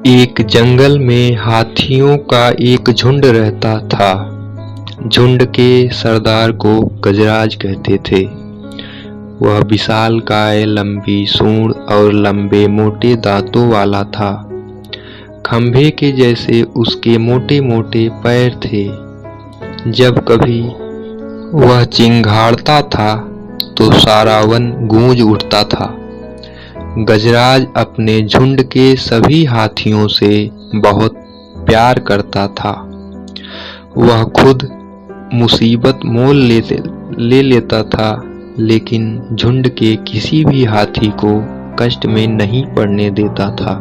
एक जंगल में हाथियों का एक झुंड रहता था। झुंड के सरदार को गजराज कहते थे। वह विशालकाय, लंबी सूंड और लंबे मोटे दांतों वाला था। खंभे के जैसे उसके मोटे मोटे पैर थे। जब कभी वह चिंघाड़ता था तो सारा वन गूंज उठता था। गजराज अपने झुंड के सभी हाथियों से बहुत प्यार करता था। वह खुद मुसीबत मोल ले लेता था, लेकिन झुंड के किसी भी हाथी को कष्ट में नहीं पड़ने देता था।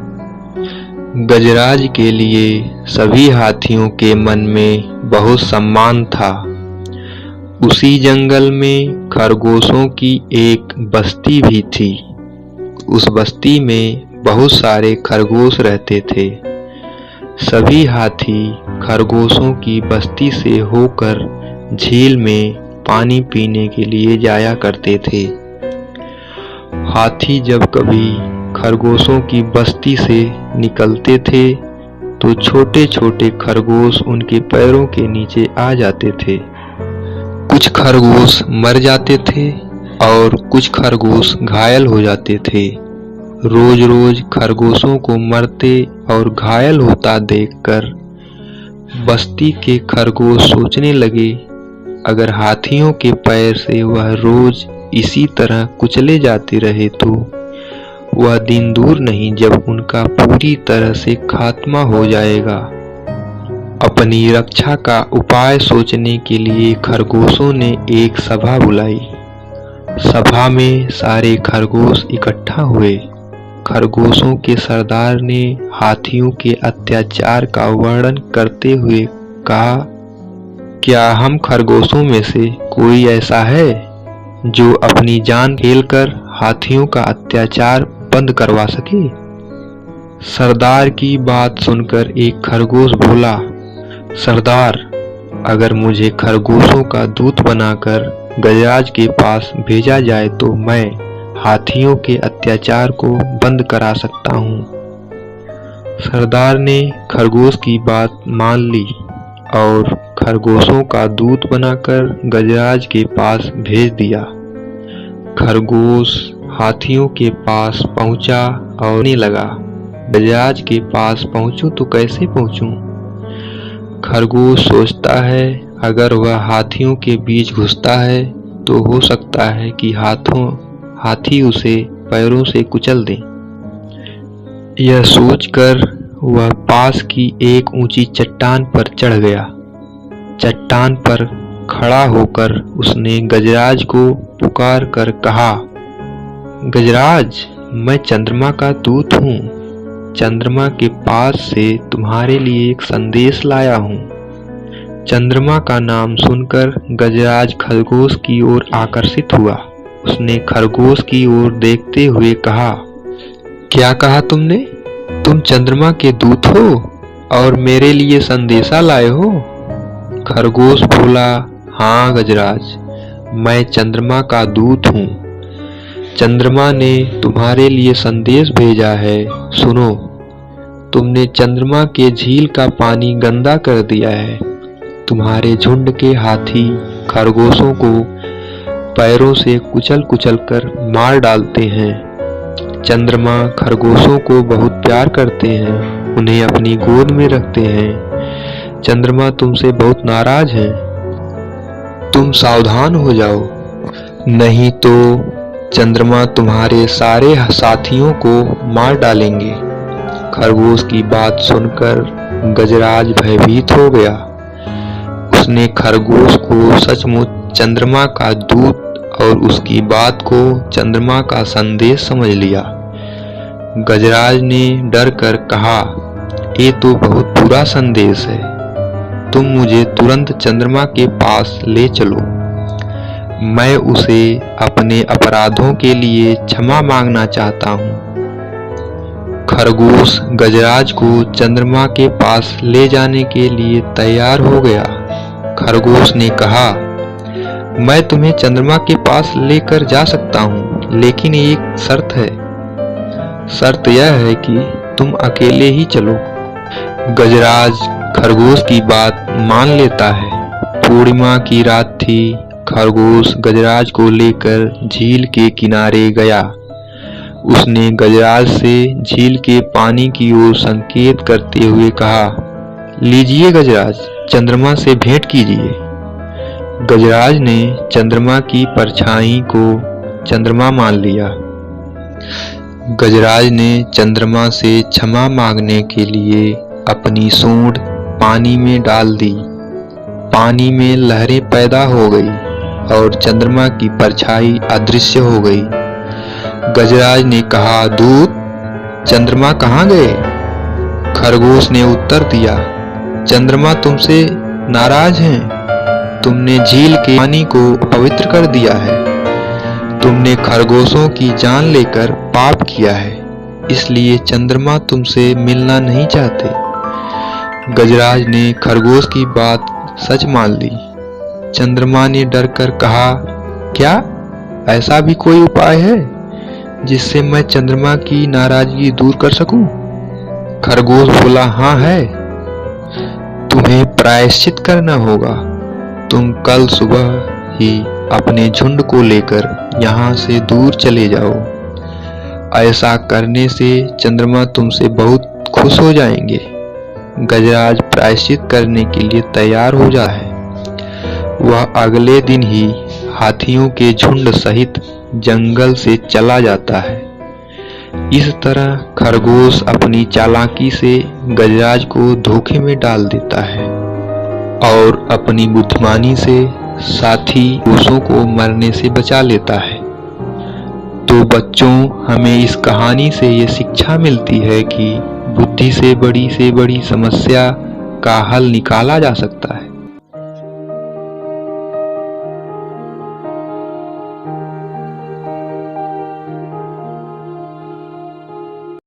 गजराज के लिए सभी हाथियों के मन में बहुत सम्मान था। उसी जंगल में खरगोशों की एक बस्ती भी थी। उस बस्ती में बहुत सारे खरगोश रहते थे। सभी हाथी खरगोशों की बस्ती से होकर झील में पानी पीने के लिए जाया करते थे। हाथी जब कभी खरगोशों की बस्ती से निकलते थे तो छोटे छोटे खरगोश उनके पैरों के नीचे आ जाते थे। कुछ खरगोश मर जाते थे और कुछ खरगोश घायल हो जाते थे। रोज रोज खरगोशों को मरते और घायल होता देखकर बस्ती के खरगोश सोचने लगे, अगर हाथियों के पैर से वह रोज इसी तरह कुचले जाते रहे तो वह दिन दूर नहीं जब उनका पूरी तरह से खात्मा हो जाएगा। अपनी रक्षा का उपाय सोचने के लिए खरगोशों ने एक सभा बुलाई। सभा में सारे खरगोश इकट्ठा हुए। खरगोशों के सरदार ने हाथियों के अत्याचार का वर्णन करते हुए कहा, क्या हम खरगोशों में से कोई ऐसा है जो अपनी जान खेलकर हाथियों का अत्याचार बंद करवा सके? सरदार की बात सुनकर एक खरगोश बोला, सरदार, अगर मुझे खरगोशों का दूत बनाकर गजराज के पास भेजा जाए तो मैं हाथियों के अत्याचार को बंद करा सकता हूँ। सरदार ने खरगोश की बात मान ली और खरगोशों का दूत बनाकर गजराज के पास भेज दिया। खरगोश हाथियों के पास पहुंचा और कहने लगा, गजराज के पास पहुंचूं तो कैसे पहुंचूं? खरगोश सोचता है, अगर वह हाथियों के बीच घुसता है तो हो सकता है कि हाथी उसे पैरों से कुचल दे। यह सोचकर वह पास की एक ऊंची चट्टान पर चढ़ गया। चट्टान पर खड़ा होकर उसने गजराज को पुकार कर कहा, गजराज, मैं चंद्रमा का दूत हूँ। चंद्रमा के पास से तुम्हारे लिए एक संदेश लाया हूँ। चंद्रमा का नाम सुनकर गजराज खरगोश की ओर आकर्षित हुआ। उसने खरगोश की ओर देखते हुए कहा, क्या कहा तुमने? तुम चंद्रमा के दूत हो और मेरे लिए संदेशा लाए हो? खरगोश बोला, हाँ गजराज, मैं चंद्रमा का दूत हूँ। चंद्रमा ने तुम्हारे लिए संदेश भेजा है। सुनो, तुमने चंद्रमा के झील का पानी गंदा कर दिया है। तुम्हारे झुंड के हाथी खरगोशों को पैरों से कुचल कुचल कर मार डालते हैं। चंद्रमा खरगोशों को बहुत प्यार करते हैं, उन्हें अपनी गोद में रखते हैं। चंद्रमा तुमसे बहुत नाराज है। तुम सावधान हो जाओ, नहीं तो चंद्रमा तुम्हारे सारे साथियों को मार डालेंगे। खरगोश की बात सुनकर गजराज भयभीत हो गया। उसने खरगोश को सचमुच चंद्रमा का दूत और उसकी बात को चंद्रमा का संदेश समझ लिया। गजराज ने डर कर कहा, ये तो बहुत बुरा संदेश है। तुम मुझे तुरंत चंद्रमा के पास ले चलो। मैं उसे अपने अपराधों के लिए क्षमा मांगना चाहता हूँ। खरगोश गजराज को चंद्रमा के पास ले जाने के लिए तैयार हो गया। खरगोश ने कहा, मैं तुम्हें चंद्रमा के पास लेकर जा सकता हूँ, लेकिन एक शर्त है। शर्त यह है कि तुम अकेले ही चलो। गजराज खरगोश की बात मान लेता है। पूर्णिमा की रात थी। खरगोश गजराज को लेकर झील के किनारे गया। उसने गजराज से झील के पानी की ओर संकेत करते हुए कहा, लीजिए गजराज, चंद्रमा से भेंट कीजिए। गजराज ने चंद्रमा की परछाई को चंद्रमा मान लिया। गजराज ने चंद्रमा से क्षमा मांगने के लिए अपनी सूंड पानी में डाल दी। पानी में लहरें पैदा हो गई और चंद्रमा की परछाई अदृश्य हो गई। गजराज ने कहा, दूत, चंद्रमा कहाँ गए? खरगोश ने उत्तर दिया, चंद्रमा तुमसे नाराज हैं। तुमने झील के पानी को पवित्र कर दिया है। तुमने खरगोशों की जान लेकर पाप किया है, इसलिए चंद्रमा तुमसे मिलना नहीं चाहते। गजराज ने खरगोश की बात सच मान ली। चंद्रमा ने डरकर कहा, क्या ऐसा भी कोई उपाय है जिससे मैं चंद्रमा की नाराजगी दूर कर सकूं? खरगोश बोला, हाँ है। तुम्हें प्रायश्चित करना होगा। तुम कल सुबह ही अपने झुंड को लेकर यहाँ से दूर चले जाओ। ऐसा करने से चंद्रमा तुमसे बहुत खुश हो जाएंगे। गजराज प्रायश्चित करने के लिए तैयार हो जाता है। वह अगले दिन ही हाथियों के झुंड सहित जंगल से चला जाता है। इस तरह खरगोश अपनी चालाकी से गजराज को धोखे में डाल देता है और अपनी बुद्धिमानी से साथी खरगोशों को मरने से बचा लेता है। तो बच्चों, हमें इस कहानी से ये शिक्षा मिलती है कि बुद्धि से बड़ी समस्या का हल निकाला जा सकता है।